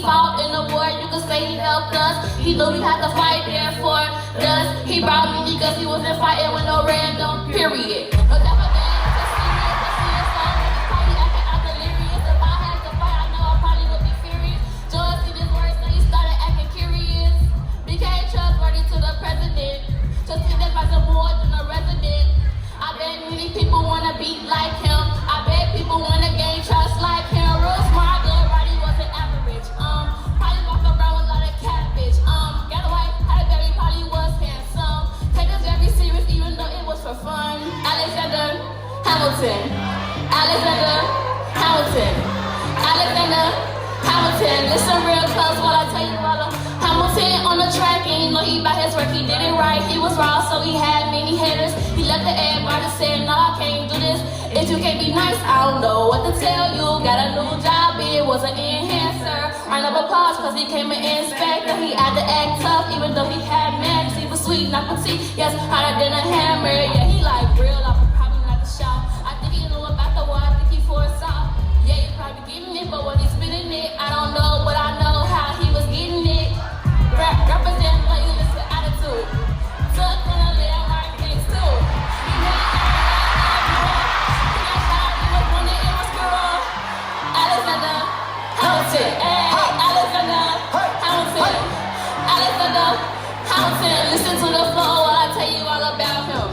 fought in the war, you could say he helped us. He knew we had to fight, therefore does. He brought me because he wasn't fighting with no random period. No definition, just serious, probably acting out delirious. If I had to fight, I know I probably would be furious. George see this word, so he started acting curious. Became trustworthy to the president. Just see that as more than a resident. I bet many people wanna be like him. I bet people wanna gain trust like him. Real smart, good, right? He wasn't average. Probably walk around with a lot of cabbage. Got a wife, had a baby, probably was handsome. Take us very serious, even though it was for fun. Alexander Hamilton. Alexander Hamilton. Alexander Hamilton. Listen real close while I tell you about him. Hamilton on the track, and you know he by his work, he did it right. He was raw, so he had many haters. He left the everybody saying, no, I can't do this. If you can't be nice, I don't know what to tell you. Got a new job, it was an enhancer. Round of applause, cause he came an inspector. He had to act tough, even though he had manners. He was sweet, not petite, yes, harder than a hammer. Yeah, he like real, I would probably not to shout. I think he knew about the war, I think he foresaw. Yeah, he probably getting it, but when he's spitting it, I don't know, but I know how he was getting it. Represent the illicit attitude. Took on a little hard things too. He got shot, he was wounded, it was cruel. Alexander Hamilton, hey, Alexander Hamilton, Alexander Hamilton. Listen to the flow while I tell you all about him.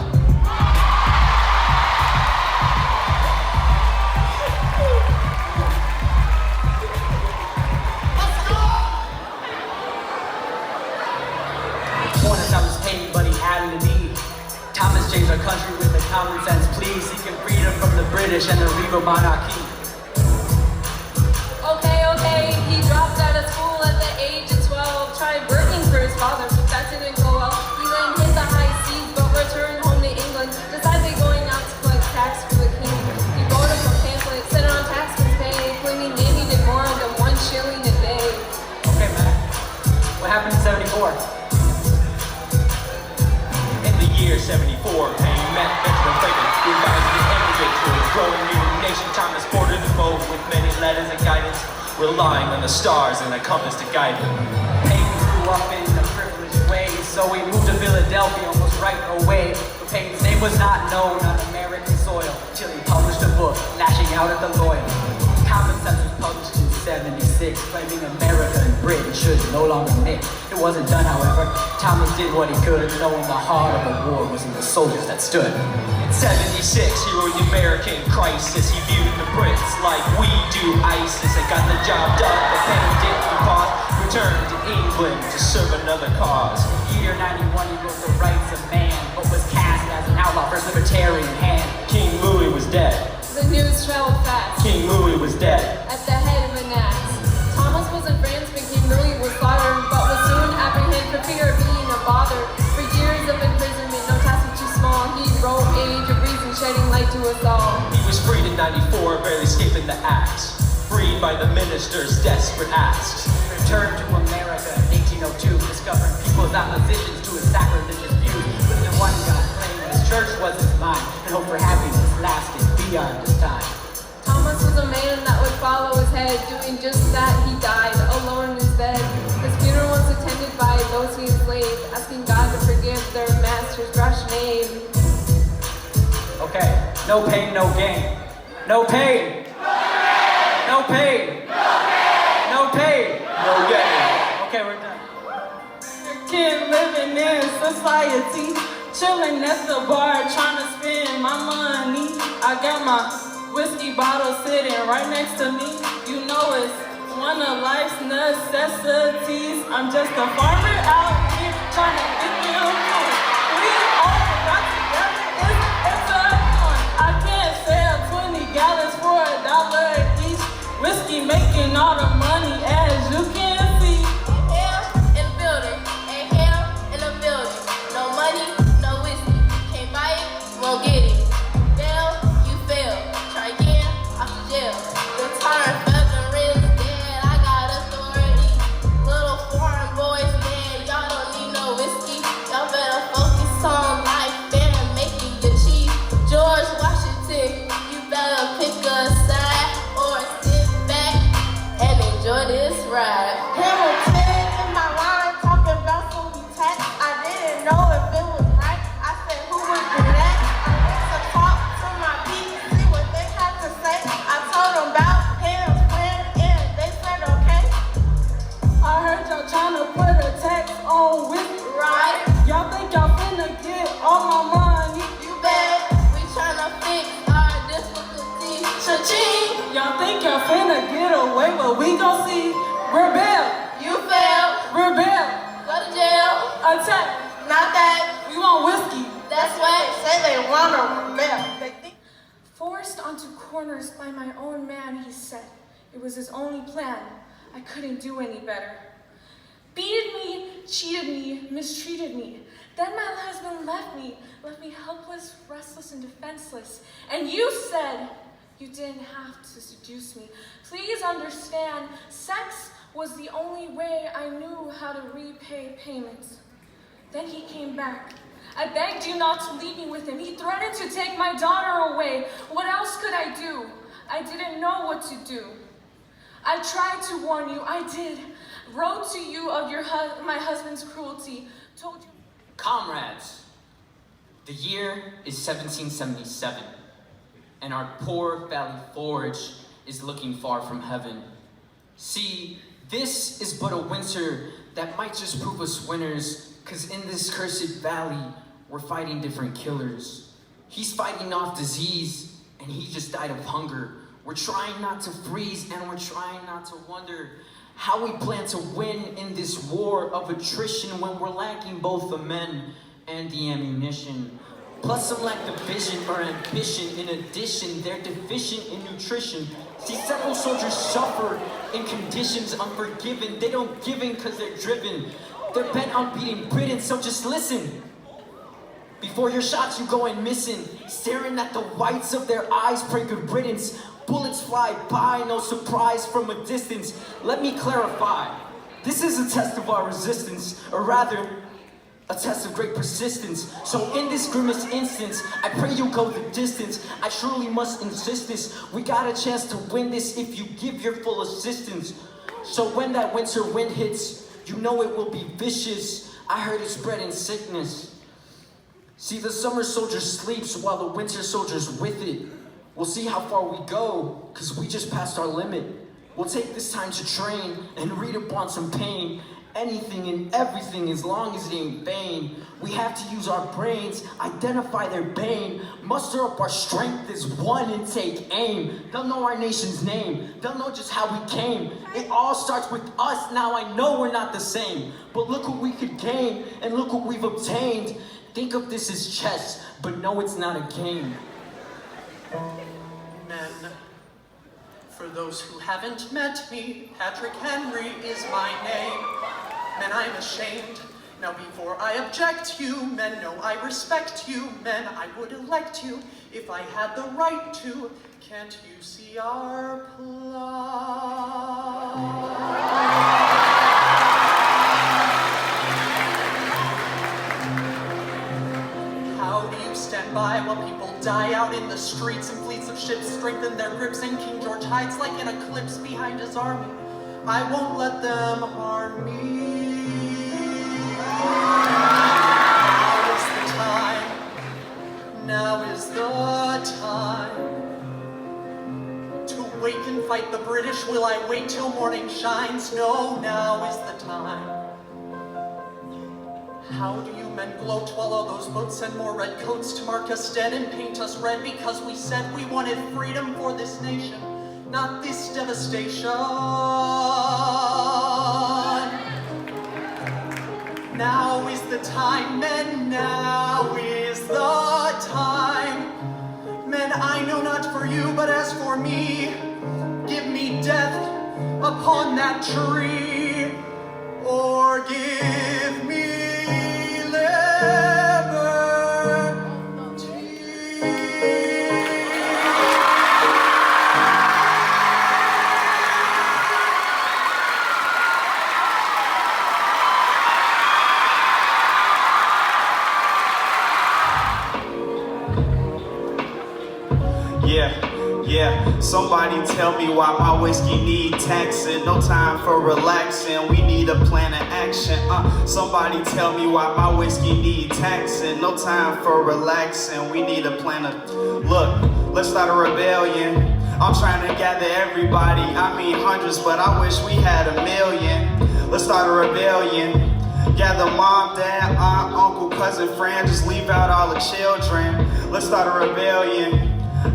Thomas changed our country with a common sense plea, seeking freedom from the British and the regal monarchy. Okay, he dropped out of school at the age of 12, tried working for his father, but that didn't go well. He then hit the high seas, but returned home to England, decided going out to collect tax for the king. He wrote up a pamphlet, set it on taxman's pay, claiming that he did more than 1 shilling a day. Okay, man. What happened in 74? Year 74, Payne met Benjamin Franklin, who advised the emigrate to a growing new nation. Thomas bordered the foe with many letters and guidance, relying on the stars and the compass to guide him. Payne grew up in a privileged way, so he moved to Philadelphia almost right away. But Payne's name was not known on American soil until he published a book lashing out at the loyal. Common Sense was published in 76, claiming America and Britain should no longer mix. It wasn't done, however. Thomas did what he could, knowing the heart of the war was in the soldiers that stood. In 76, he wrote the American Crisis. He viewed the Brits like we do ISIS and got the job done, but Payne didn't pause. Returned to England to serve another cause. Year 91, he wrote The Rights of Man, but was cast as an outlaw for his libertarian hand. King Louis was dead. The news traveled fast. King Louis was dead. At the head of an axe. Thomas was in France when King Louis was slaughtered, but was soon apprehended for fear of being a bother. For years of imprisonment, no task was too small. He wrote Age of Reason, shedding light to us all. He was freed in 94, barely escaping the axe. Freed by the minister's desperate asks. Returned to America in 1802, discovering people's oppositions to his sacrilegious views. But the one God claimed his church was his mind, and hope for happiness lasted beyond his time. Thomas was a man that would follow his head, doing just that. He died alone in his bed. His funeral was attended by those he enslaved, asking God to forgive their master's rash name. Okay, no pain, no gain. No pain! No pain! No pain! No gain. Okay, we're done. Kid living in society, chilling at the bar, trying to spend my money. I got my whiskey bottle sitting right next to me. You know it's one of life's necessities. I'm just a farmer out here trying to get them going. We all got together, it's a fun. I can't sell 20 gallons for $1 each. Whiskey making all the money, as you can see. Hell in the building, and hell in the building. No money, no whiskey. Can't buy it, won't get it. Fail, you fail. Try again, off the jail. The time feather is dead, I got authority. Little foreign boys, man, y'all don't need no whiskey. Y'all better focus on life and making your cheese. George Washington, you better pick a side or sit back and enjoy this ride. Right. Hamilton in my line talking about some tax. I didn't know if it was right. I said, who would do that? I went to talk to my people, see what they had to say. I told them about hands, when, and they said okay. I heard y'all trying to put a tax on with Right. Y'all think y'all finna get all my money? You bet. We tryna fix our difficulties. Cha-ching! Y'all think y'all finna get away, but we gon' see. Rebel, You failed. rebel, Go to jail. attack. Not that. We want whiskey. That's They what. say they want to rebel. They think. Forced onto corners by my own man, he said. It was his only plan. I couldn't do any better. Beated me, cheated me, mistreated me. Then my husband left me helpless, restless, and defenseless. And you said you didn't have to seduce me. Please understand, sex was the only way I knew how to repay payments. Then he came back. I begged you not to leave me with him. He threatened to take my daughter away. What else could I do? I didn't know what to do. I tried to warn you, I did. Wrote to you of my husband's cruelty. Told you. Comrades, the year is 1777, and our poor Valley Forge is looking far from heaven. See, this is but a winter that might just prove us winners, 'cause in this cursed valley, we're fighting different killers. He's fighting off disease, and he just died of hunger. We're trying not to freeze, and we're trying not to wonder how we plan to win in this war of attrition when we're lacking both the men and the ammunition. Plus some lack the vision or ambition. In addition, they're deficient in nutrition. See, several soldiers suffer in conditions unforgiven. They don't give in because they're driven. They're bent on beating Britain, so just listen. Before your shots you going missing, staring at the whites of their eyes, pray good riddance. Bullets fly by, no surprise from a distance. Let me clarify. This is a test of our resistance, or rather, a test of great persistence. So in this grimmest instance, I pray you go the distance. I truly must insist this. We got a chance to win this if you give your full assistance. So when that winter wind hits, you know it will be vicious. I heard it spreading sickness. See, the summer soldier sleeps while the winter soldier's with it. We'll see how far we go, 'cause we just passed our limit. We'll take this time to train and read upon some pain. Anything and everything as long as it ain't vain. We have to use our brains, identify their bane, muster up our strength as one and take aim. They'll know our nation's name, they'll know just how we came. It all starts with us, now I know we're not the same. But look what we could gain, and look what we've obtained. Think of this as chess, but no, it's not a game. Men, for those who haven't met me, Patrick Henry is my name. Men, I'm ashamed. Now before I object you, men know I respect you. Men, I would elect you if I had the right to. Can't you see our plight? How do you stand by while people die out in the streets and fleets of ships strengthen their grips and King George hides like an eclipse behind his army? I won't let them harm me. Now is the time to wake and fight the British. Will I wait till morning shines? No, now is the time. How do you men gloat while all those boats send more red coats to mark us dead and paint us red because we said we wanted freedom for this nation, not this devastation? Now is the time, men, now is the time. Men, I know not for you, but as for me, give me death upon that tree, or give me Yeah, Somebody tell me why my whiskey need taxing. No time for relaxing, we need a plan of action. Somebody tell me why my whiskey need taxing. No time for relaxing, we need a plan of... Look, let's start a rebellion. I'm trying to gather everybody, I mean hundreds, but I wish we had 1 million. Let's start a rebellion. Gather mom, dad, aunt, uncle, cousin, friend, just leave out all the children. Let's start a rebellion.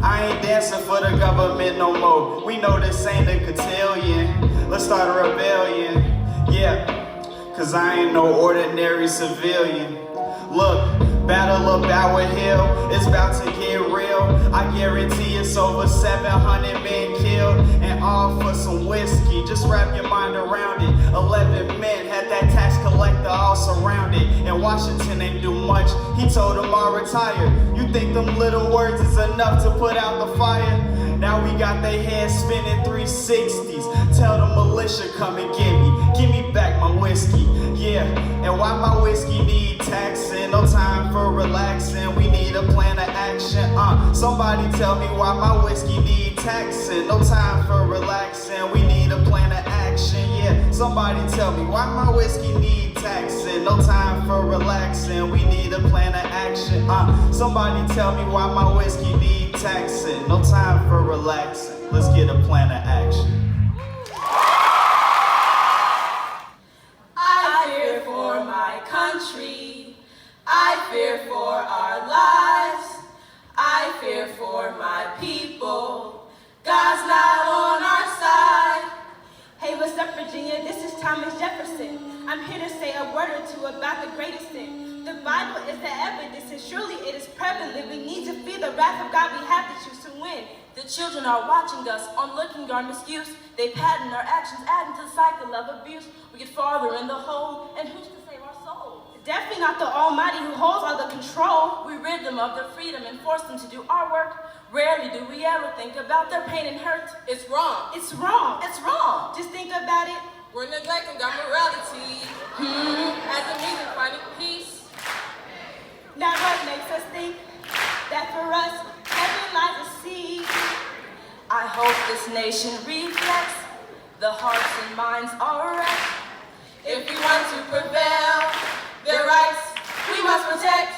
I ain't dancing for the government no more. We know this ain't a cotillion. Let's start a rebellion. Yeah, cause I ain't no ordinary civilian. Look, battle of Bower Hill, it's about to get real. I guarantee it's over 700 men killed, and all for some whiskey. Just wrap your mind around it. 11 men had that tax collector all surrounded, and Washington ain't do much. He told them all retire. You think them little words is enough to put out the fire? Now we got their heads spinning 360s. Tell the militia come and give me back my whiskey. Yeah, and why my whiskey need taxing? No time for relaxing, we need a plan of action. Somebody tell me why my whiskey need taxing. No time for relaxing, we need a plan of action. Yeah, somebody tell me why my whiskey need taxing. No time for relaxing, we need a plan of action. Somebody tell me why my whiskey need taxing. No time for relaxing, let's get a plan of action. I fear for my country. I fear for our lives. I fear for my people. God's not on our side. Hey, what's up, Virginia? This is Thomas Jefferson. I'm here to say a word or two about the greatest sin. The Bible is the evidence, and surely it is prevalent. We need to fear the wrath of God. We have to choose to win. The children are watching us, onlooking our misuse. They pattern our actions, adding to the cycle of abuse. We get farther in the hole, and who's to save our souls? Definitely not the Almighty who holds all the control. We rid them of their freedom and force them to do our work. Rarely do we ever think about their pain and hurt. It's wrong. It's wrong. It's wrong. Just think about it. We're neglecting our morality as a means of finding peace. Now what makes us think that for us, heaven lies a sea? I hope this nation reflects the hearts and minds are right. If we want to prevail, their rights we must protect.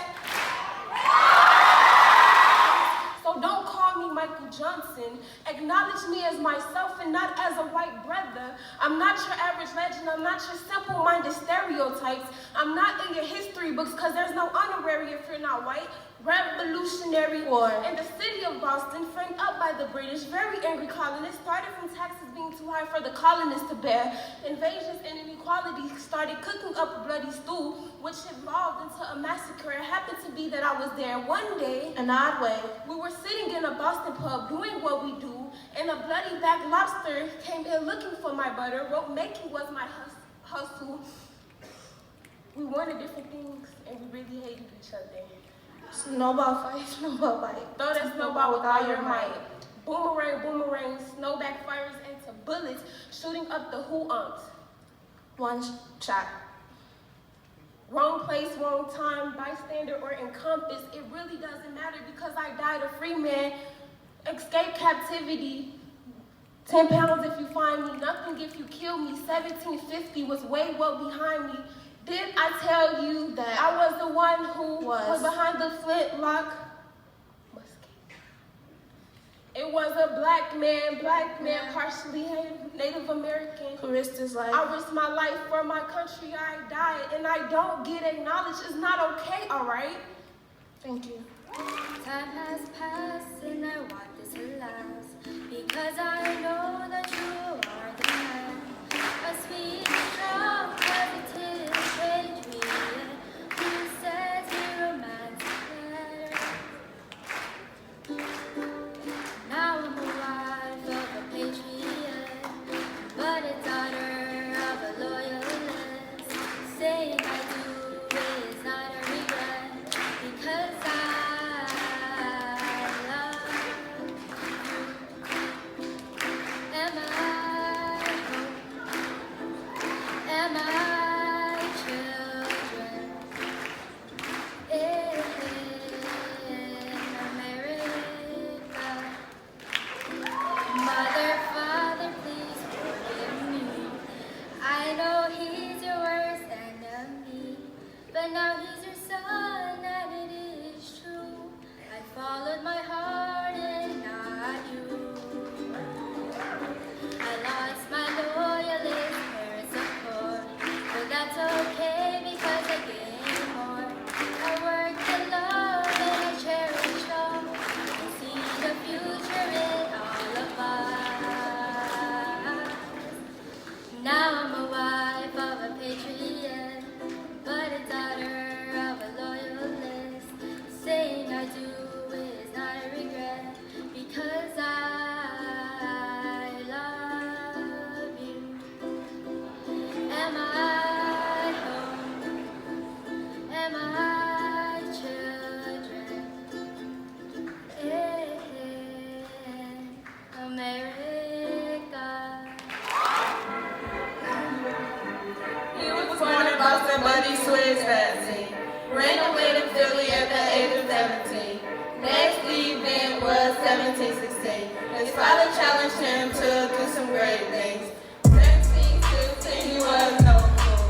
So don't call me Michael Johnson. Acknowledge me as myself and not as a white brother. I'm not your average legend. I'm not your simple-minded stereotypes. I'm not in your history books because there's no honorary if you're not white. Revolutionary War in the city of Boston, framed up by the British, very angry colonists, started from taxes being too high for the colonists to bear. Invasions and inequality started cooking up a bloody stew, which evolved into a massacre. It happened to be that I was there one day, an odd way. We were sitting in a Boston pub doing what we do, and a bloody back lobster came in looking for my butter. Rope making was my hustle. We wanted different things, and we really hated each other. Snowball fight, snowball fight. Throw that snowball with all your might. Boomerang, boomerang, snow backfires into bullets, shooting up the who-ums. One shot. Wrong place, wrong time, bystander or encompass. It really doesn't matter because I died a free man. Escape captivity. 10 pounds if you find me, nothing if you kill me. 1750 was way well behind me. Did I tell you that I was the one who was behind the flintlock musket? It was a black man, partially Native American, who risked his life. I risked my life for my country, I died, and I don't get acknowledged. It's not okay, all right? Thank you. Time has passed and I want this to last, because I know that you are the man. A sweet, strong, positive patriot who says he romance better. Now I'm a wife of a patriot, but a daughter of a loyalist. Saying I do is not a regret, because I love you. Am I I know he's your worst enemy, but now he's your son, and it is true. I followed my heart and not you. I lost my loyalist parents, of course, but that's okay because I gained more. I worked for love and I cherish all. I see the future in all of us. Now I'm a wife of a patriot, but a daughter of a loyalist. Saying I do is not a regret, because I love you. Am I home? Am I children? In America. He was born in Boston, but he switched vaccine. Ran away to Philly at the age of 17. Next event was 1716. His father challenged him to do some great things. 1716, he was no fool.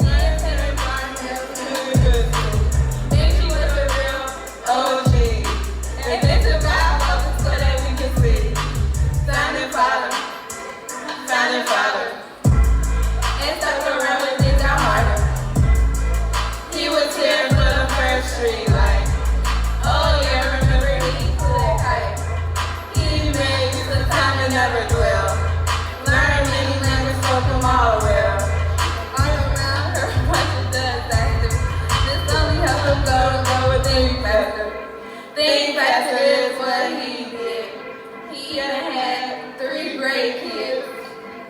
Lieutenant Barnhill knew good food. Then he was a real OG. And they took our houses so that we could see. Founding father. And stuck around with things got harder. He was here for the first street light. Oh yeah, remember he flew that kite. He made use of time to never dwell. Learned many languages, spoke them all well. All around her, a bunch of disasters. This only helped him go with think faster. Think faster is what he did. He had 3 great kids.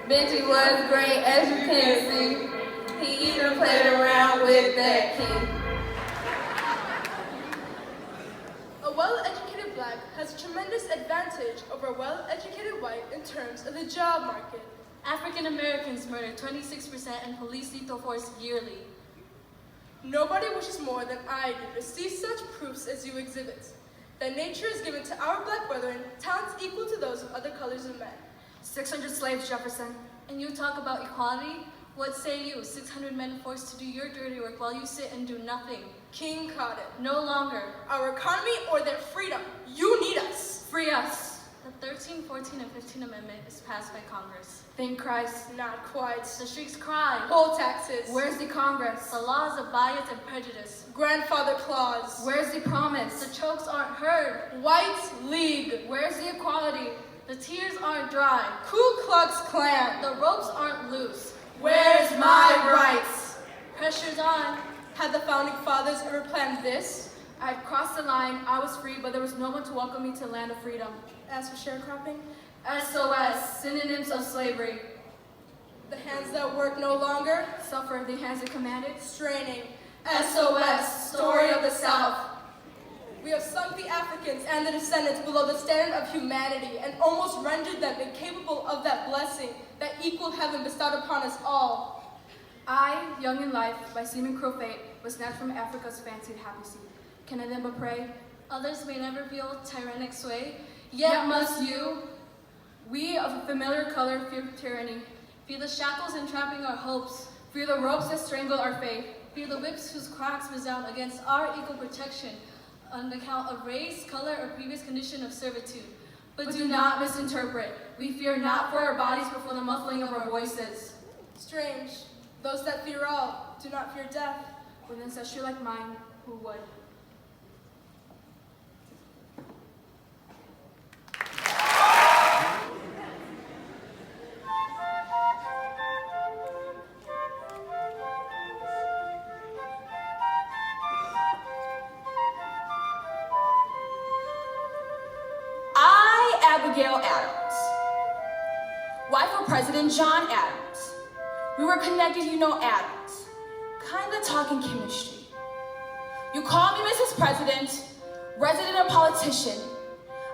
Benji was great, as you can see. He even played around with that key. A well-educated black has a tremendous advantage over a well-educated white in terms of the job market. African Americans murder 26% in police lethal force yearly. Nobody wishes more than I do to see such proofs as you exhibit, that nature has given to our black brethren talents equal to those of other colors of men. 600 slaves, Jefferson. And you talk about equality? What say you? 600 men forced to do your dirty work while you sit and do nothing. King caught it. No longer. Our economy or their freedom. You need us. Free us. The 13, 14, and 15 Amendment is passed by Congress. Thank Christ. Not quite. The streets cry. Poll taxes. Where's the Congress? The laws of bias and prejudice. Grandfather clause. Where's the promise? The chokes aren't heard. White League. Where's the equality? The tears aren't dry. Ku Klux Klan. The ropes aren't loose. Where's my rights? Pressure's on. Had the founding fathers ever planned this? I'd crossed the line, I was free, but there was no one to welcome me to the land of freedom. As for sharecropping? SOS, synonyms of slavery. The hands that work no longer suffer, the hands that commanded straining. SOS, story of the South. We have sunk the Africans and the descendants below the standard of humanity and almost rendered them incapable of that blessing that equal heaven bestowed upon us all. I, young in life, by seeming cruel fate, was snatched from Africa's fancied happy seat. Can I then but pray? Others may never feel tyrannic sway, yet must you. We of a familiar color fear tyranny, fear the shackles entrapping our hopes, fear the ropes that strangle our faith, fear the whips whose cracks resound against our equal protection on account of race, color, or previous condition of servitude. But do not misinterpret. We fear not for our bodies, but for the muffling of our voices. Strange. Those that fear all do not fear death. With an ancestry like mine, who would? Abigail Adams, wife of President John Adams. We were connected, you know Adams. Kinda talking chemistry. You call me Mrs. President, resident or politician.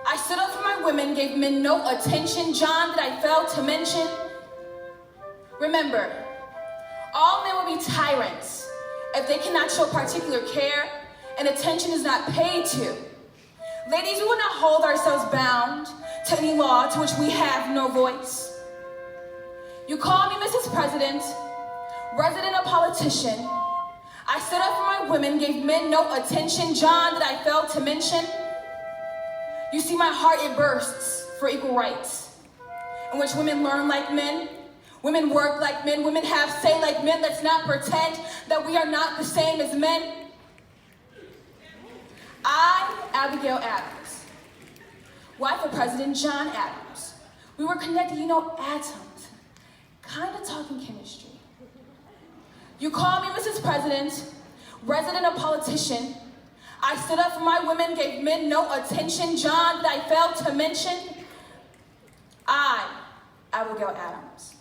I stood up for my women, gave men no attention. John, that I failed to mention. Remember, all men will be tyrants if they cannot show particular care and attention is not paid to. Ladies, we will not hold ourselves bound to any law to which we have no voice. You call me Mrs. President, resident a politician. I stood up for my women, gave men no attention. John, that I failed to mention. You see, my heart, it bursts for equal rights, in which women learn like men, women work like men, women have say like men. Let's not pretend that we are not the same as men. I, Abigail Adams, wife of President John Adams. We were connected, atoms, kind of talking chemistry. You call me Mrs. President, resident a politician. I stood up for my women, gave men no attention. John, that I failed to mention. I, Abigail Adams,